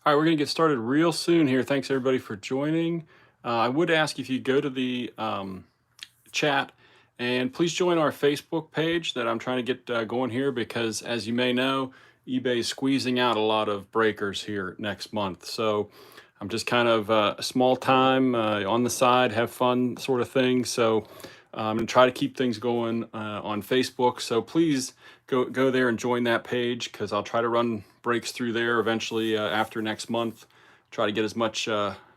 All right, we're going to get started real soon here. Thanks everybody for joining. I would ask if you go to the chat and please join our Facebook page that I'm trying to get going here because, as you may know, eBay is squeezing out a lot of breakers here next month. So I'm just kind of a small time on the side, have fun sort of thing. So I'm going to try to keep things going on Facebook. So please go there and join that page because I'll try to run breaks through there eventually after next month. Try to get as much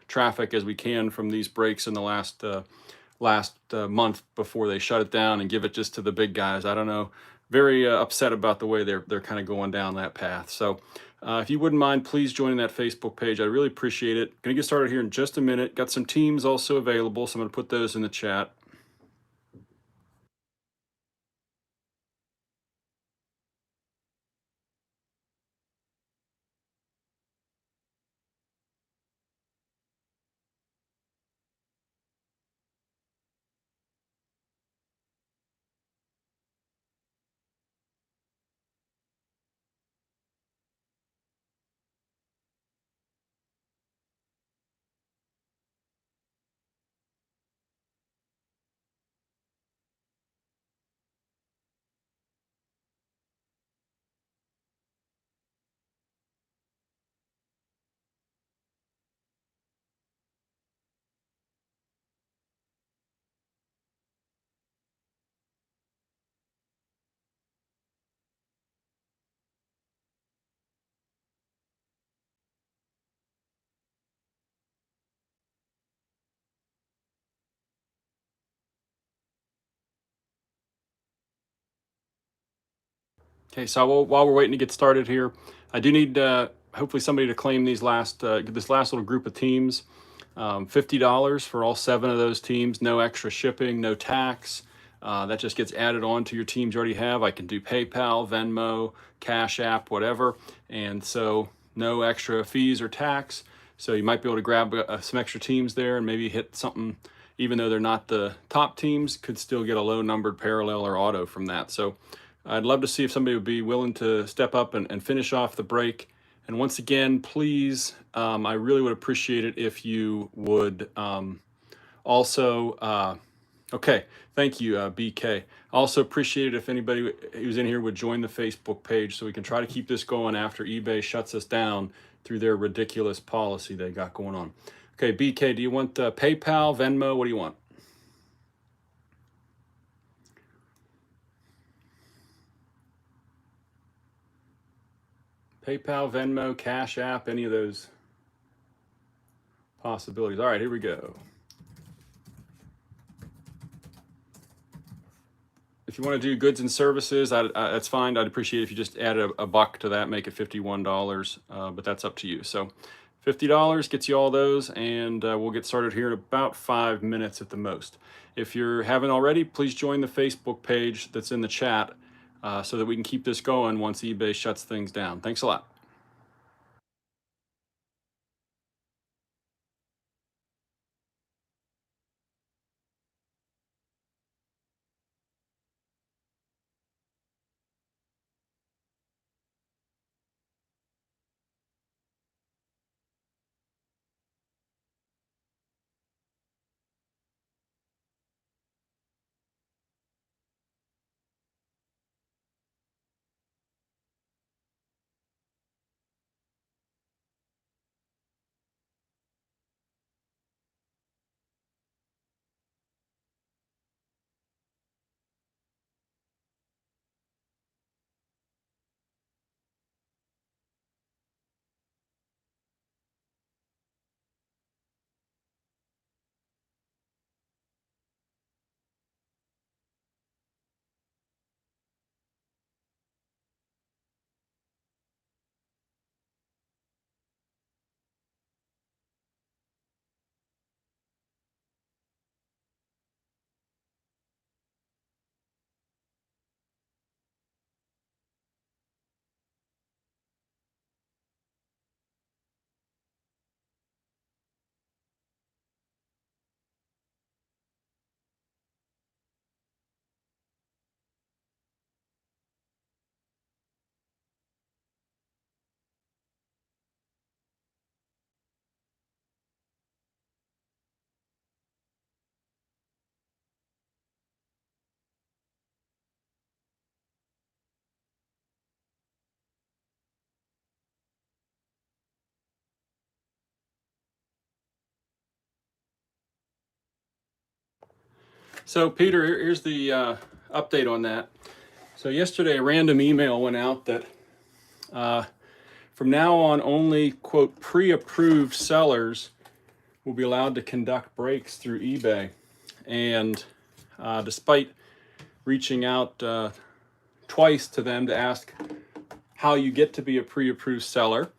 traffic as we can from these breaks in the last month before they shut it down and give it just to the big guys. I don't know. Very upset about the way they're kind of going down that path. So if you wouldn't mind, please join that Facebook page. I really appreciate it. Going to get started here in just a minute. Got some teams also available, so I'm going to put those in the chat. Okay, so while we're waiting to get started here, I do need hopefully somebody to claim this last little group of teams. $50 for all 7 of those teams, no extra shipping, no tax. That just gets added on to your teams you already have. I can do PayPal, Venmo, Cash App, whatever. And so no extra fees or tax. So you might be able to grab some extra teams there and maybe hit something, even though they're not the top teams, could still get a low numbered parallel or auto from that. So I'd love to see if somebody would be willing to step up and finish off the break. And once again, please, I really would appreciate it if you would also, okay, thank you, BK. Also appreciate it if anybody who's in here would join the Facebook page so we can try to keep this going after eBay shuts us down through their ridiculous policy they got going on. Okay, BK, do you want PayPal, Venmo? What do you want? PayPal, Venmo, Cash App, any of those possibilities. All right, here we go. If you want to do goods and services, that's fine. I'd appreciate if you just add a buck to that, make it $51, but that's up to you. So $50 gets you all those, and we'll get started here in about 5 minutes at the most. If you haven't already, please join the Facebook page that's in the chat so that we can keep this going once eBay shuts things down. Thanks a lot. So Peter, here's the update on that. So yesterday a random email went out that from now on only, quote, pre-approved sellers will be allowed to conduct breaks through eBay. And despite reaching out twice to them to ask how you get to be a pre-approved seller,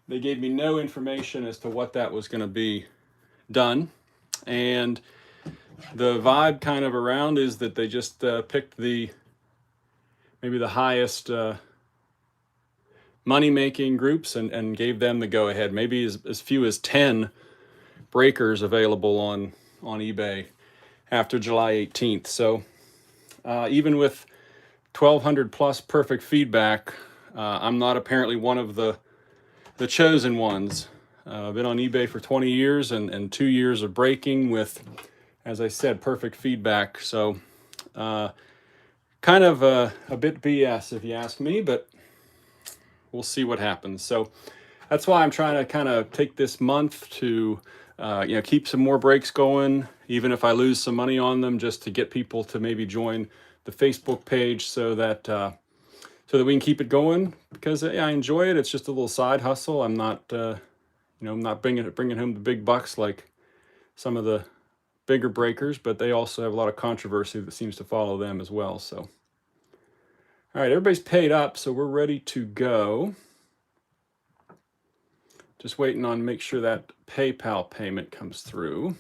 they gave me no information as to what that was going to be done. And the vibe kind of around is that they just picked maybe the highest money-making groups and gave them the go-ahead. Maybe as few as 10 breakers available on eBay after July 18th. So even with 1,200 plus perfect feedback, I'm not apparently one of the chosen ones. I've been on eBay for 20 years and 2 years of breaking with, as I said, perfect feedback. So kind of a bit BS if you ask me, but we'll see what happens. So that's why I'm trying to kind of take this month to keep some more breaks going, even if I lose some money on them, just to get people to maybe join the Facebook page so that we can keep it going, because I enjoy it. It's just a little side hustle. I'm not I'm not bringing home the big bucks like some of the bigger breakers, but they also have a lot of controversy that seems to follow them as well. So, all right, everybody's paid up, so we're ready to go. Just waiting on make sure that PayPal payment comes through.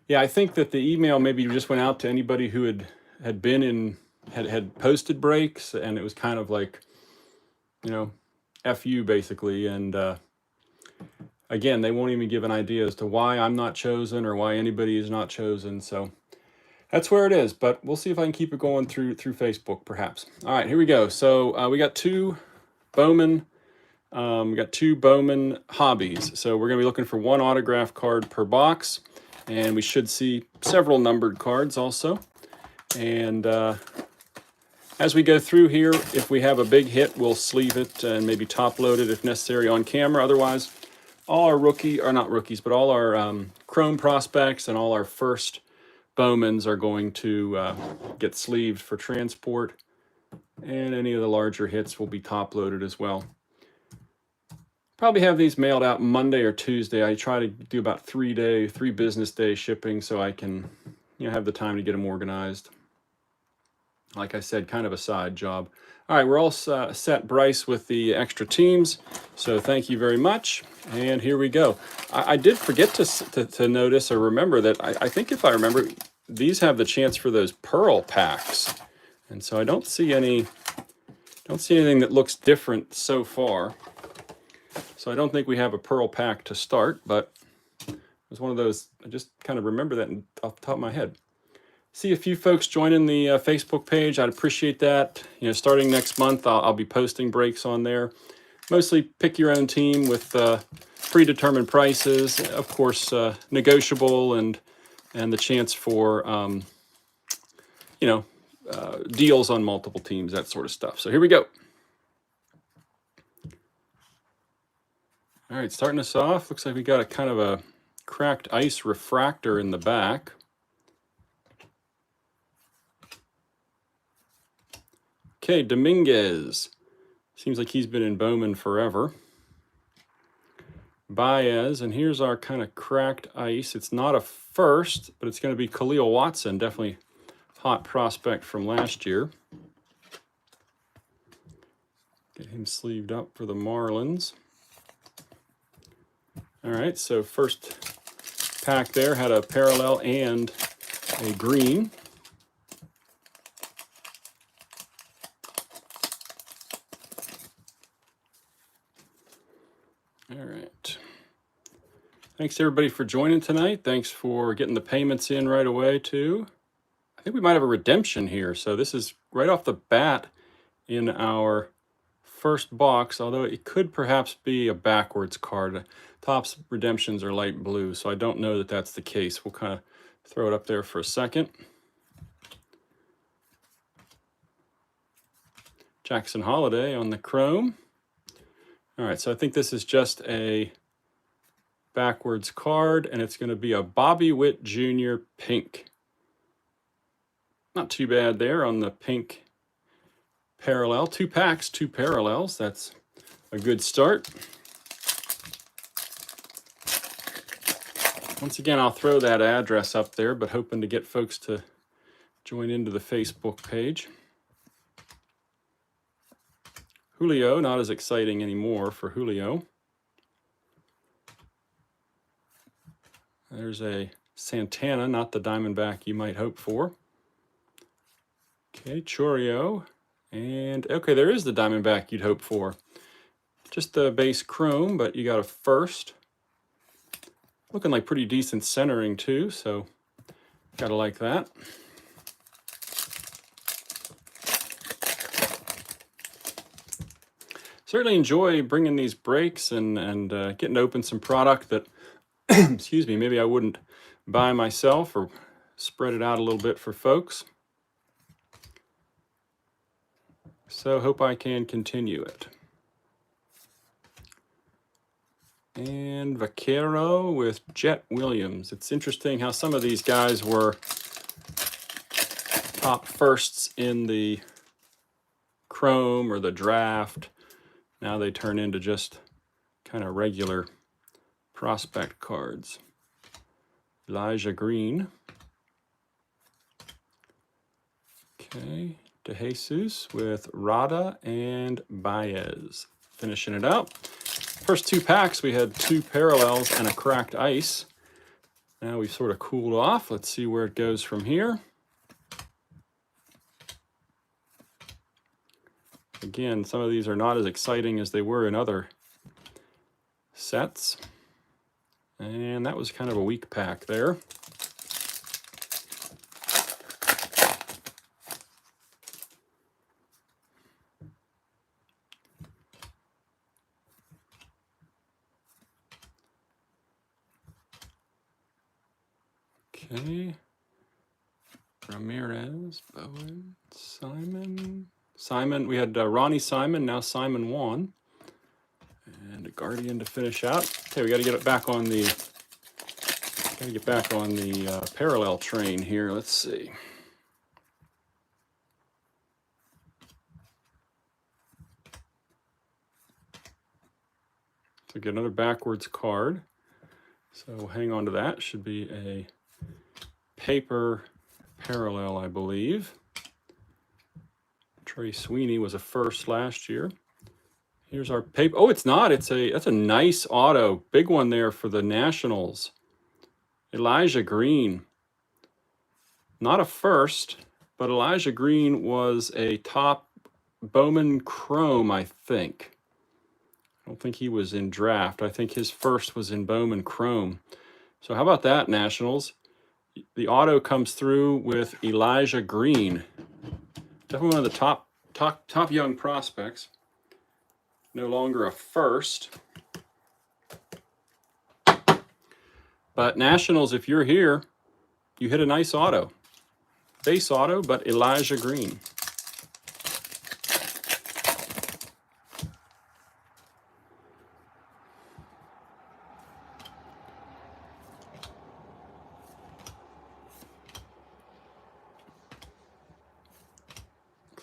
Yeah, I think that the email maybe just went out to anybody who had been in, had posted breaks, and it was kind of like, F you basically. And again, they won't even give an idea as to why I'm not chosen or why anybody is not chosen. So that's where it is, but we'll see if I can keep it going through Facebook perhaps. All right, here we go. So we got two Bowman hobbies. So we're gonna be looking for one autograph card per box, and we should see several numbered cards also. And as we go through here, if we have a big hit, we'll sleeve it and maybe top load it if necessary on camera. Otherwise, all our all our Chrome prospects and all our first Bowmans are going to get sleeved for transport, and any of the larger hits will be top loaded as well. Probably have these mailed out Monday or Tuesday. I try to do about 3 business day shipping so I can have the time to get them organized. Like I said, kind of a side job. All right, we're all set, Bryce, with the extra teams. So thank you very much. And here we go. I did forget to notice or remember that I think if I remember, these have the chance for those pearl packs. And so I don't see anything that looks different so far. So I don't think we have a pearl pack to start, but it was one of those, I just kind of remember that off the top of my head. See a few folks joining the Facebook page. I'd appreciate that. Starting next month, I'll be posting breaks on there. Mostly pick your own team with predetermined prices, of course, negotiable, and the chance for deals on multiple teams, that sort of stuff. So here we go. All right, starting us off, looks like we got a kind of a cracked ice refractor in the back. Okay, Dominguez. Seems like he's been in Bowman forever. Baez, and here's our kind of cracked ice. It's not a first, but it's going to be Khalil Watson, definitely hot prospect from last year. Get him sleeved up for the Marlins. All right, so first pack there had a parallel and a green. All right. Thanks everybody for joining tonight. Thanks for getting the payments in right away too. I think we might have a redemption here. So this is right off the bat in our first box, although it could perhaps be a backwards card. Topps redemptions are light blue, so I don't know that that's the case. We'll kind of throw it up there for a second. Jackson Holiday on the chrome. All right, so I think this is just a backwards card, and it's going to be a Bobby Witt Jr. pink. Not too bad there on the pink parallel. 2 packs, 2 parallels. That's a good start. Once again, I'll throw that address up there, but hoping to get folks to join into the Facebook page. Julio, not as exciting anymore for Julio. There's a Santana, not the Diamondback you might hope for. Okay, Chourio. And okay, there is the Diamondback you'd hope for. Just the base chrome, but you got a first. Looking like pretty decent centering too, so gotta like that. Certainly enjoy bringing these breaks and getting to open some product that, excuse me, maybe I wouldn't buy myself or spread it out a little bit for folks. So hope I can continue it. And Vaquero with Jet Williams. It's interesting how some of these guys were top firsts in the Chrome or the draft. Now they turn into just kind of regular prospect cards. Elijah Green. Okay, De Jesus with Rada and Baez. Finishing it out. First 2 packs, we had 2 parallels and a cracked ice. Now we've sort of cooled off. Let's see where it goes from here. Again, some of these are not as exciting as they were in other sets. And that was kind of a weak pack there. Okay. Ramirez, Bowen, Simon, we had Ronnie Simon, now Simon Juan. And a Guardian to finish out. Okay, we got to get it back on the parallel train here. Let's see. So get another backwards card. So hang on to that. Should be a paper parallel, I believe. Trey Sweeney was a first last year. Here's our paper. Oh, it's not. That's a nice auto. Big one there for the Nationals. Elijah Green. Not a first, but Elijah Green was a top Bowman Chrome, I think. I don't think he was in draft. I think his first was in Bowman Chrome. So how about that, Nationals? The auto comes through with Elijah Green. Definitely one of the top young prospects. No longer a first. But Nationals, if you're here, you hit a nice auto. Base auto, but Elijah Green.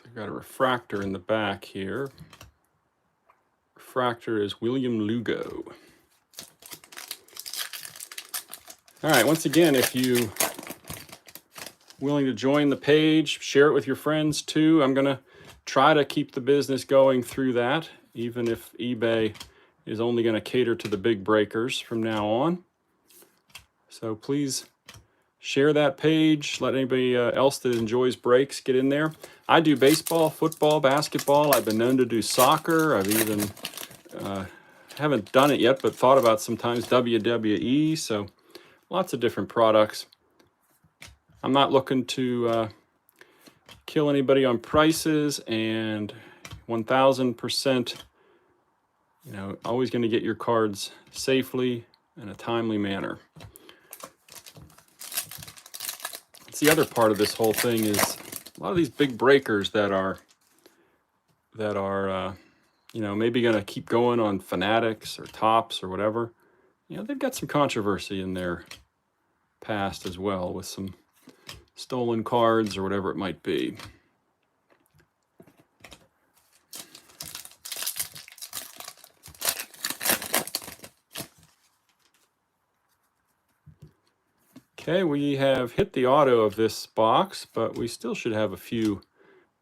I've got a refractor in the back here. Refractor is William Lugo. All right, once again, if you willing to join the page, share it with your friends too. I'm going to try to keep the business going through that, even if eBay is only going to cater to the big breakers from now on. So please share that page. Let anybody else that enjoys breaks get in there. I do baseball, football, basketball. I've been known to do soccer. I've even haven't done it yet, but thought about sometimes WWE. So lots of different products. I'm not looking to kill anybody on prices, and 1000%, always going to get your cards safely in a timely manner. That's the other part of this whole thing is a lot of these big breakers that are you know, maybe going to keep going on Fanatics or Tops or whatever. You know, they've got some controversy in their past as well with some stolen cards or whatever it might be. Okay, we have hit the auto of this box, but we still should have a few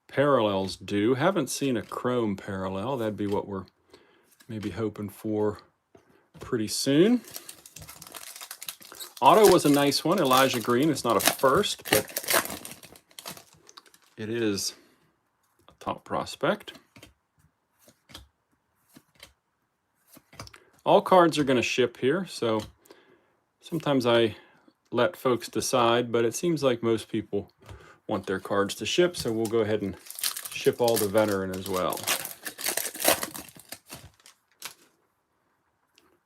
parallels due. Haven't seen a chrome parallel. That'd be what we're maybe hoping for pretty soon. Auto was a nice one, Elijah Green. It's not a first, but it is a top prospect. All cards are going to ship here, so sometimes I let folks decide, but it seems like most people want their cards to ship, so we'll go ahead and ship all the veteran as well.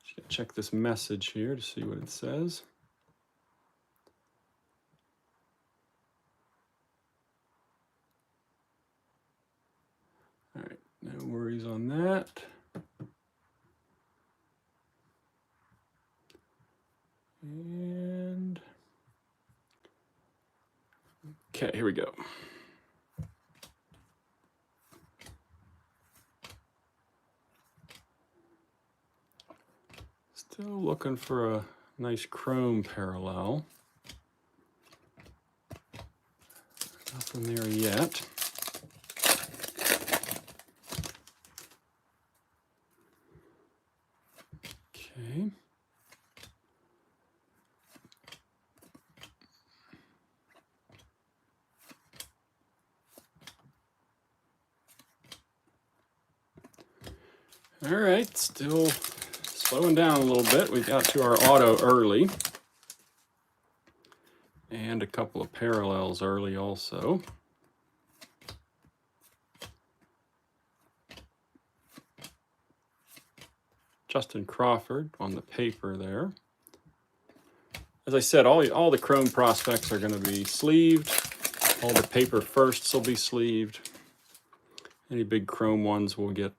Just check this message here to see what it says. All right, no worries on that. And okay, here we go. Still looking for a nice chrome parallel. Nothing there yet. Okay. All right, still slowing down a little bit. We got to our auto early. And a couple of parallels early also. Justin Crawford on the paper there. As I said, all the chrome prospects are going to be sleeved. All the paper firsts will be sleeved. Any big chrome ones will get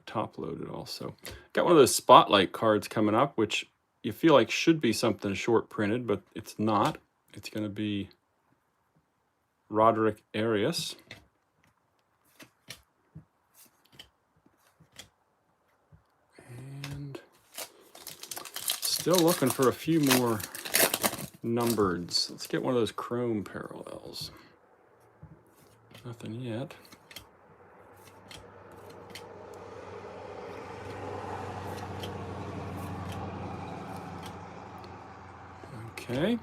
top loaded also. Got one of those spotlight cards coming up, which you feel like should be something short printed, but it's not. It's going to be Roderick Arias. And still looking for a few more numbereds. Let's get one of those chrome parallels. Nothing yet. Okay.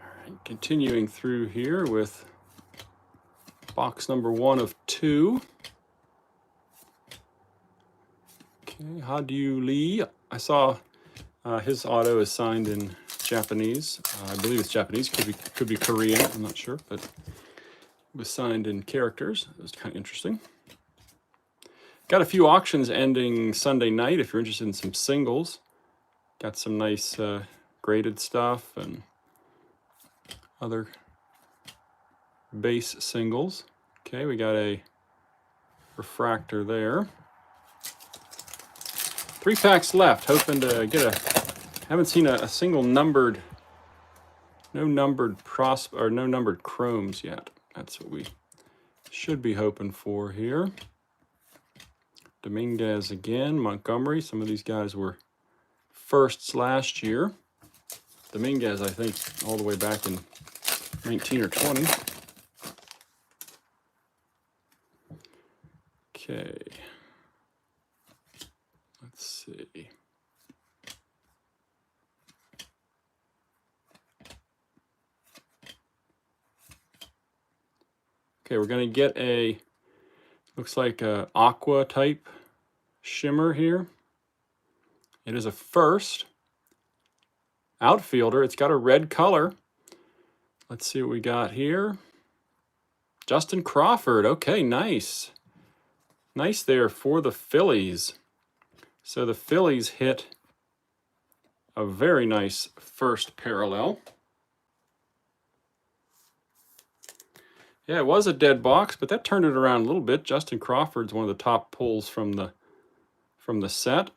All right, continuing through here with box number 1 of 2. Okay, Hadu Lee. I saw his auto is signed in Japanese. I believe it's Japanese. Could be Korean. I'm not sure, but it was signed in characters. It was kind of interesting. Got a few auctions ending Sunday night if you're interested in some singles. Got some nice graded stuff and other base singles. Okay, we got a refractor there. 3 packs left, hoping to get haven't seen a single numbered, no numbered chromes yet. That's what we should be hoping for here. Dominguez again, Montgomery. Some of these guys were firsts last year. Dominguez, I think, all the way back in 19 or 20. Okay. Let's see. Okay, we're going to get a, looks like a aqua type shimmer here. It is a first outfielder. It's got a red color. Let's see what we got here. Justin Crawford. Okay, nice. Nice there for the Phillies. So the Phillies hit a very nice first parallel. Yeah, it was a dead box, but that turned it around a little bit. Justin Crawford's one of the top pulls from the set.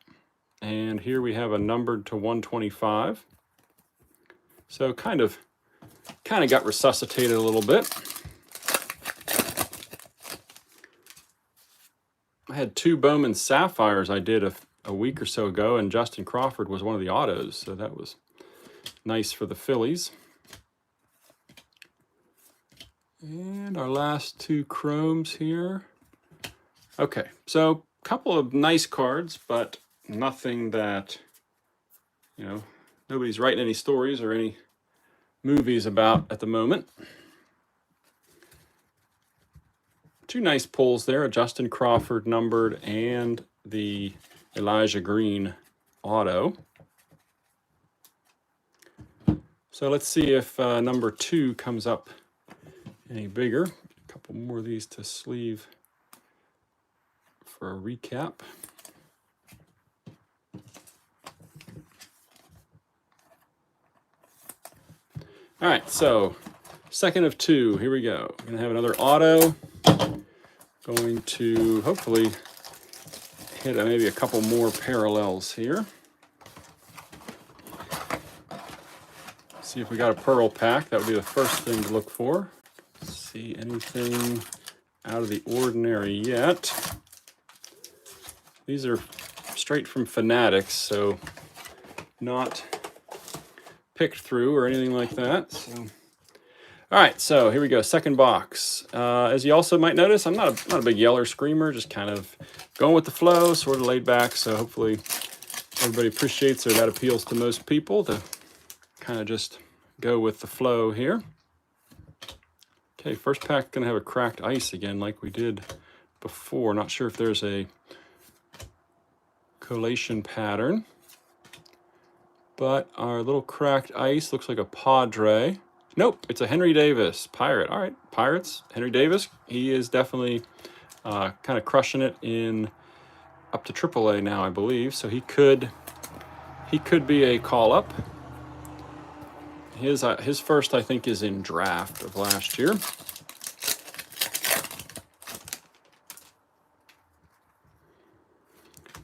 And here we have a numbered to 125. So kind of got resuscitated a little bit. I had 2 Bowman Sapphires I did a week or so ago, and Justin Crawford was one of the autos, so that was nice for the Phillies. And our last 2 chromes here. Okay, so a couple of nice cards, but nothing that, you know, nobody's writing any stories or any movies about at the moment. 2 nice pulls there, a Justin Crawford numbered and the Elijah Green auto. So let's see if number 2 comes up any bigger. A couple more of these to sleeve for a recap. All right, so second of 2, here we go. We're gonna have another auto. Going to hopefully hit maybe a couple more parallels here. See if we got a pearl pack. That would be the first thing to look for. See anything out of the ordinary yet. These are straight from Fanatics, so not picked through or anything like that. So, all right, so here we go, second box. As you also might notice, I'm not a big yeller screamer, just kind of going with the flow, sort of laid back. So hopefully everybody appreciates or that appeals to most people to kind of just go with the flow here. Okay, first pack gonna have a cracked ice again like we did before. Not sure if there's a collation pattern, but our little cracked ice looks like a Padre. Nope, it's a Henry Davis Pirate. All right, Pirates, Henry Davis. He is definitely kind of crushing it in up to AAA now, I believe. So he could be a call up. His first, I think, is in draft of last year.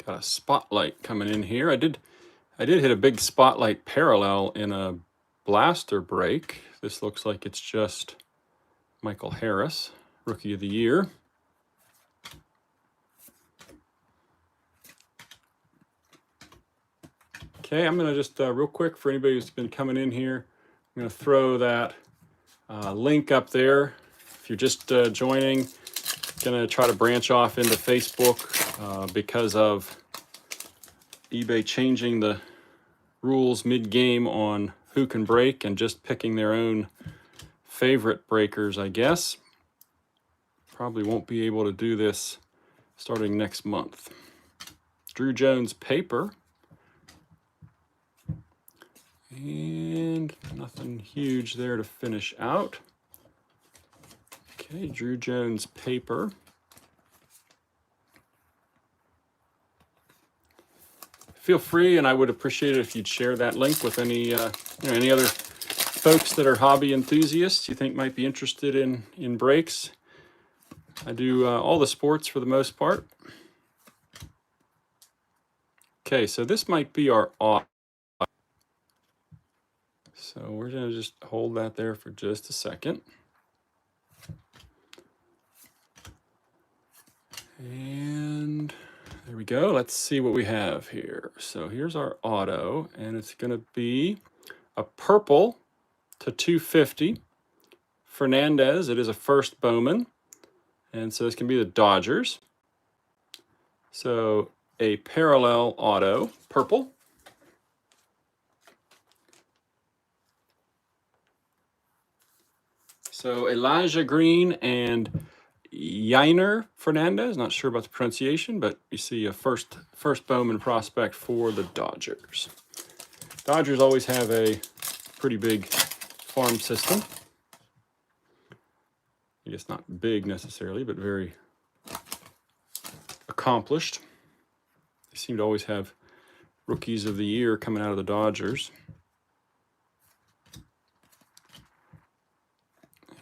Got a spotlight coming in here. I did hit a big spotlight parallel in a blaster break. This looks like it's just Michael Harris, Rookie of the Year. Okay, I'm gonna just real quick for anybody who's been coming in here, I'm gonna throw that link up there. If you're just joining, gonna try to branch off into Facebook because of eBay changing the rules mid-game on who can break and just picking their own favorite breakers, I guess. Probably won't be able to do this starting next month. Drew Jones paper. And nothing huge there to finish out. Okay, Drew Jones paper. Feel free, and I would appreciate it if you'd share that link with any any other folks that are hobby enthusiasts you think might be interested in breaks. I do all the sports for the most part. Okay, so this might be our off. So we're going to just hold that there for just a second. And there we go. Let's see what we have here. So here's our auto, and it's going to be a purple to 250. Fernandez, it is a first Bowman. And so this can be the Dodgers. So a parallel auto, purple. So Elijah Green and Yainer Fernandez, not sure about the pronunciation, but you see a first Bowman prospect for the Dodgers. Dodgers always have a pretty big farm system. I guess not big necessarily, but very accomplished. They seem to always have rookies of the year coming out of the Dodgers.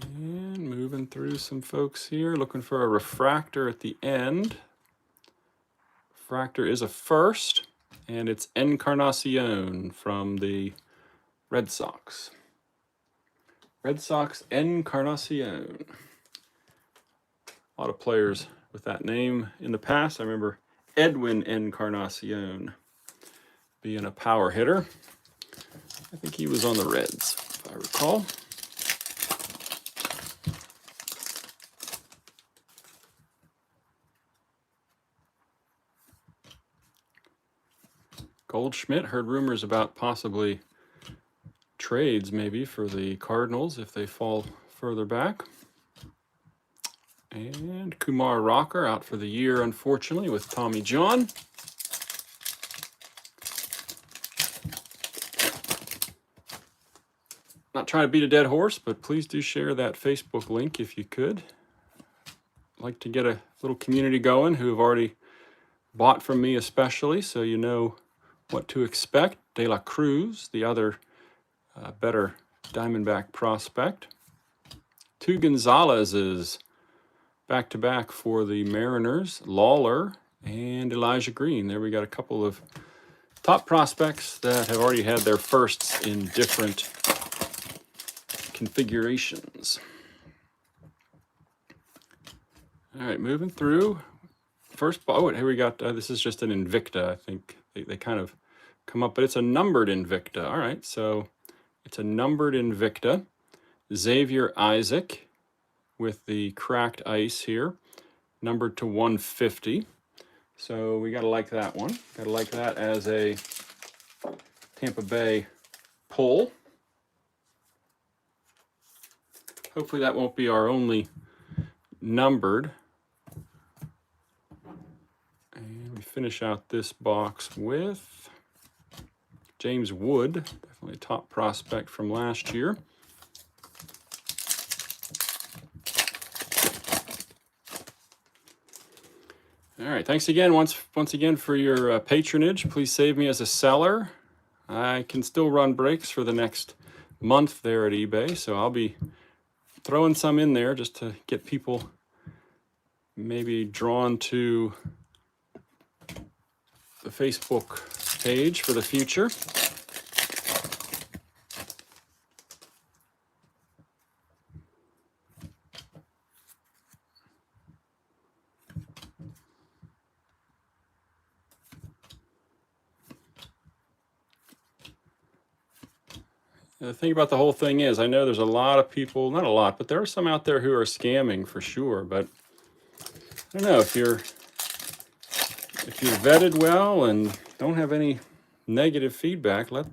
And moving through some folks here, looking for a refractor at the end. Refractor is a first, and it's Encarnacion from the Red Sox. Red Sox Encarnacion. A lot of players with that name in the past. I remember Edwin Encarnacion being a power hitter. I think he was on the Reds, if I recall. Goldschmidt, heard rumors about possibly trades maybe for the Cardinals if they fall further back. And Kumar Rocker out for the year, unfortunately, with Tommy John. Not trying to beat a dead horse, but please do share that Facebook link if you could. I'd like to get a little community going who have already bought from me especially, so you know what to expect. De La Cruz, the other better Diamondback prospect. Two Gonzalez's back-to-back for the Mariners, Lawler and Elijah Green. There we got a couple of top prospects that have already had their firsts in different configurations. All right, moving through. First ball, here we got, this is just an Invicta. I think they kind of come up, but it's a numbered Invicta. All right, so it's a numbered Invicta. Xavier Isaac with the cracked ice here, numbered to 150. So we got to like that one. Got to like that as a Tampa Bay pull. Hopefully that won't be our only numbered. And we finish out this box with James Wood, definitely a top prospect from last year. All right, thanks again once again for your patronage. Please save me as a seller. I can still run breaks for the next month there at eBay, so I'll be throwing some in there just to get people maybe drawn to the Facebook page for the future. The thing about the whole thing is, I know there's a lot of people, not a lot, but there are some out there who are scamming for sure. But I don't know, if you're vetted well and don't have any negative feedback, let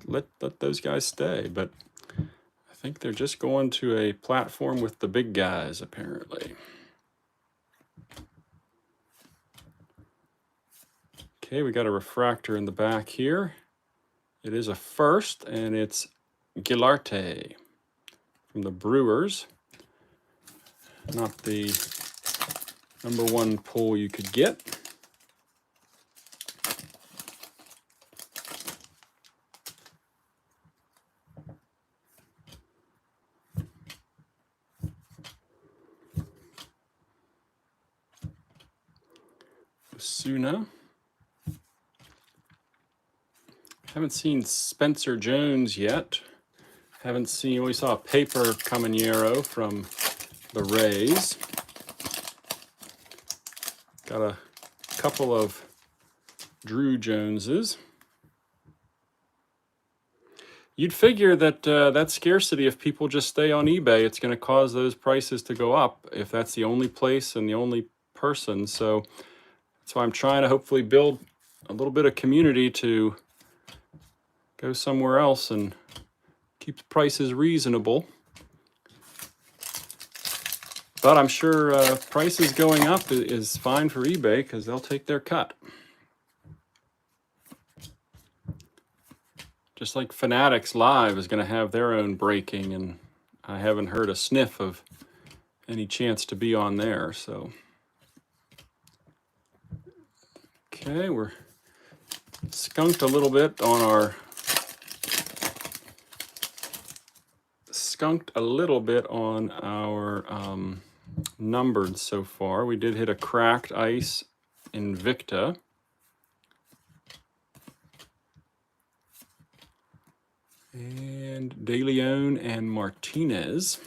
those guys stay. But I think they're just going to a platform with the big guys, apparently. Okay, we got a refractor in the back here. It is a first, and it's Gilarte from the Brewers. Not the #1 pull you could get. Osuna. Haven't seen Spencer Jones yet. Haven't seen, we saw a paper Caminero from the Rays. Got a couple of Drew Joneses. You'd figure that that scarcity, if people just stay on eBay, it's going to cause those prices to go up if that's the only place and the only person. So that's why I'm trying to hopefully build a little bit of community to go somewhere else and keep the prices reasonable. But I'm sure prices going up is fine for eBay because they'll take their cut. Just like Fanatics Live is going to have their own breaking, and I haven't heard a sniff of any chance to be on there. So, okay, we're skunked a little bit on our numbered so far. We did hit a cracked ice Invicta. And De Leon and Martinez.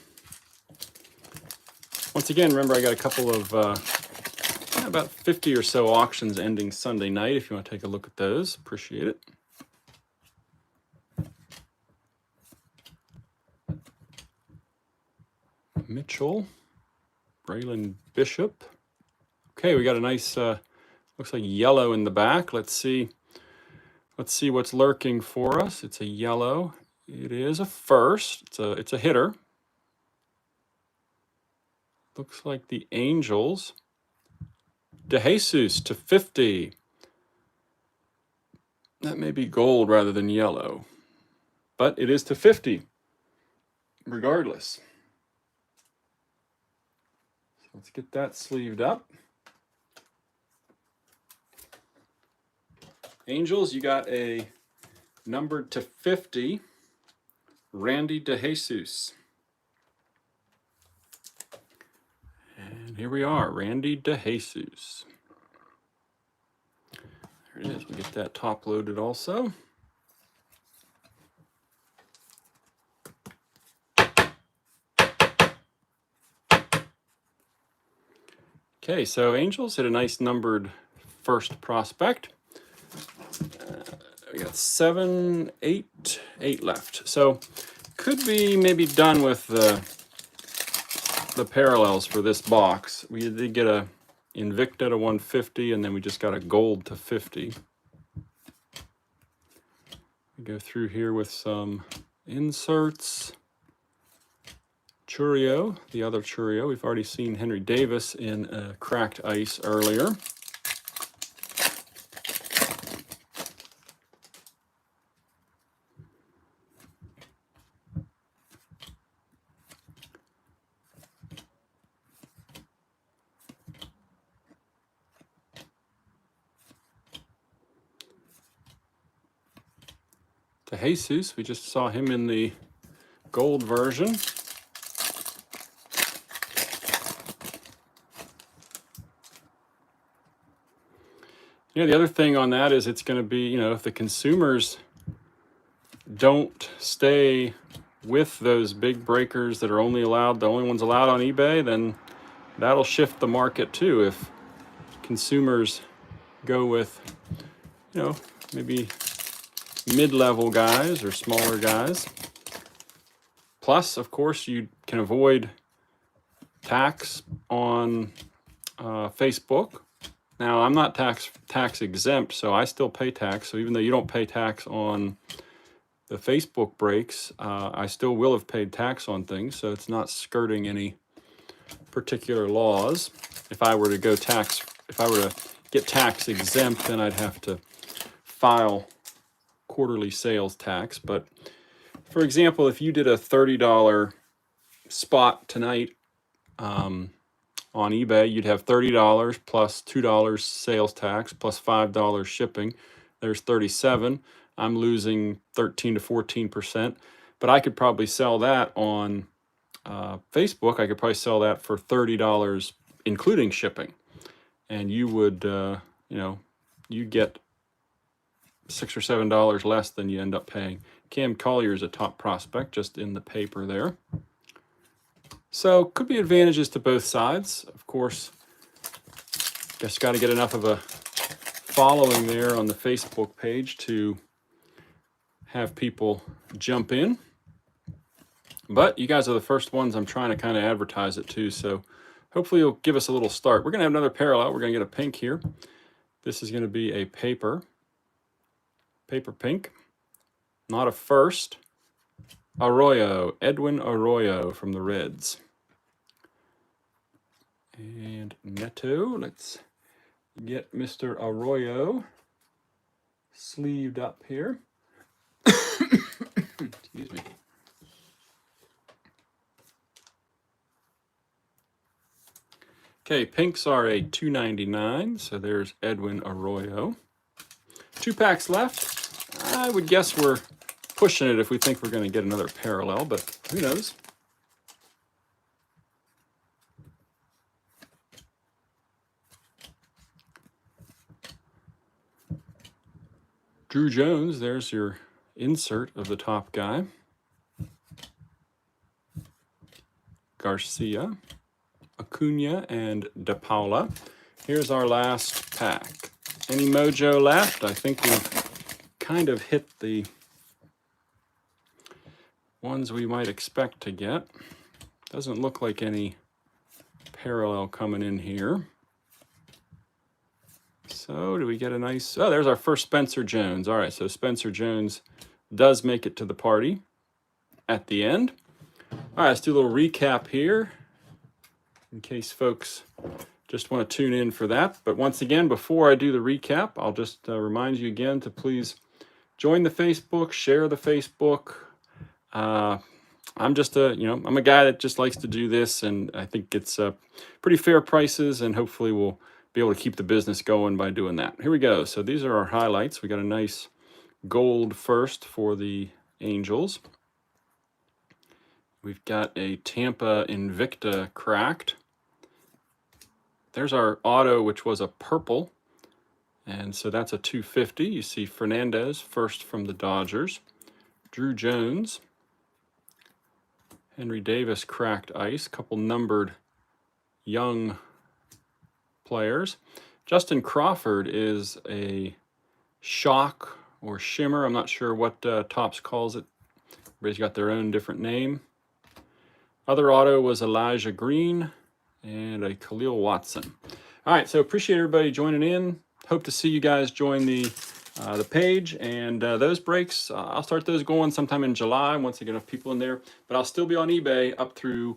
Once again, remember I got a couple of about 50 or so auctions ending Sunday night. If you want to take a look at those, appreciate it. Mitchell, Braylon Bishop. Okay, we got a nice, looks like yellow in the back. Let's see what's lurking for us. It's a yellow. It is a first. It's a hitter. Looks like the Angels. De Jesus to 50. That may be gold rather than yellow, but it is to 50 regardless. So let's get that sleeved up. Angels, you got a numbered to 50 Randy De Jesus. And here we are, Randy De Jesus. There it is. We get that top loaded also. Okay, so Angels hit a nice numbered first prospect. We got 7, 8, 8 left. So could be maybe done with the parallels for this box. We did get a Invicta to 150, and then we just got a gold to 50. We go through here with some inserts. Churio, the other Churio. We've already seen Henry Davis in cracked ice earlier. De Jesus, we just saw him in the gold version. Yeah, the other thing on that is it's going to be, if the consumers don't stay with those big breakers that are the only ones allowed on eBay, then that'll shift the market too. If consumers go with, maybe mid-level guys or smaller guys. Plus, of course, you can avoid tax on Facebook. Now, I'm not tax exempt, so I still pay tax. So even though you don't pay tax on the Facebook breaks, I still will have paid tax on things. So it's not skirting any particular laws. If I were to get tax exempt, then I'd have to file quarterly sales tax. But for example, if you did a $30 spot tonight on eBay, you'd have $30 plus $2 sales tax plus $5 shipping. There's $37. I'm losing 13 to 14%, but I could probably sell that on Facebook. I could probably sell that for $30 including shipping, and you would you get $6 or $7 less than you end up paying. Cam Collier is a top prospect, just in the paper there. So could be advantages to both sides. Of course, just got to get enough of a following there on the Facebook page to have people jump in. But you guys are the first ones I'm trying to kind of advertise it to, so hopefully you'll give us a little start. We're going to have another parallel. We're going to get a pink here. This is going to be a paper pink, not a first. Arroyo, Edwin Arroyo from the Reds. And Neto, let's get Mr. Arroyo sleeved up here. Excuse me. Okay, pinks are a $2.99, so there's Edwin Arroyo. 2 packs left. I would guess we're pushing it if we think we're going to get another parallel, but who knows? Drew Jones, there's your insert of the top guy. Garcia, Acuna, and De Paula. Here's our last pack. Any mojo left? I think we've kind of hit the ones we might expect to get. Doesn't look like any parallel coming in here. So do we get a nice, oh, there's our first Spencer Jones. All right, so Spencer Jones does make it to the party at the end. All right, let's do a little recap here in case folks just want to tune in for that. But once again, before I do the recap, I'll just remind you again to please join the Facebook, share the Facebook. I'm just I'm a guy that just likes to do this, and I think it's pretty fair prices, and hopefully we'll be able to keep the business going by doing that. Here we go. So these are our highlights. We got a nice gold first for the Angels. We've got a Tampa Invicta cracked. There's our auto, which was a purple, and so that's a 250. You see Fernandez first from the Dodgers. Drew Jones. Henry Davis cracked ice, couple numbered young players. Justin Crawford is a shock or shimmer. I'm not sure what Topps calls it. Everybody's got their own different name. Other auto was Elijah Green and a Khalil Watson. All right, so appreciate everybody joining in. Hope to see you guys join the page, and those breaks, I'll start those going sometime in July once I get enough people in there, but I'll still be on eBay up through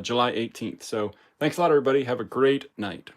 July 18th. So thanks a lot, everybody. Have a great night.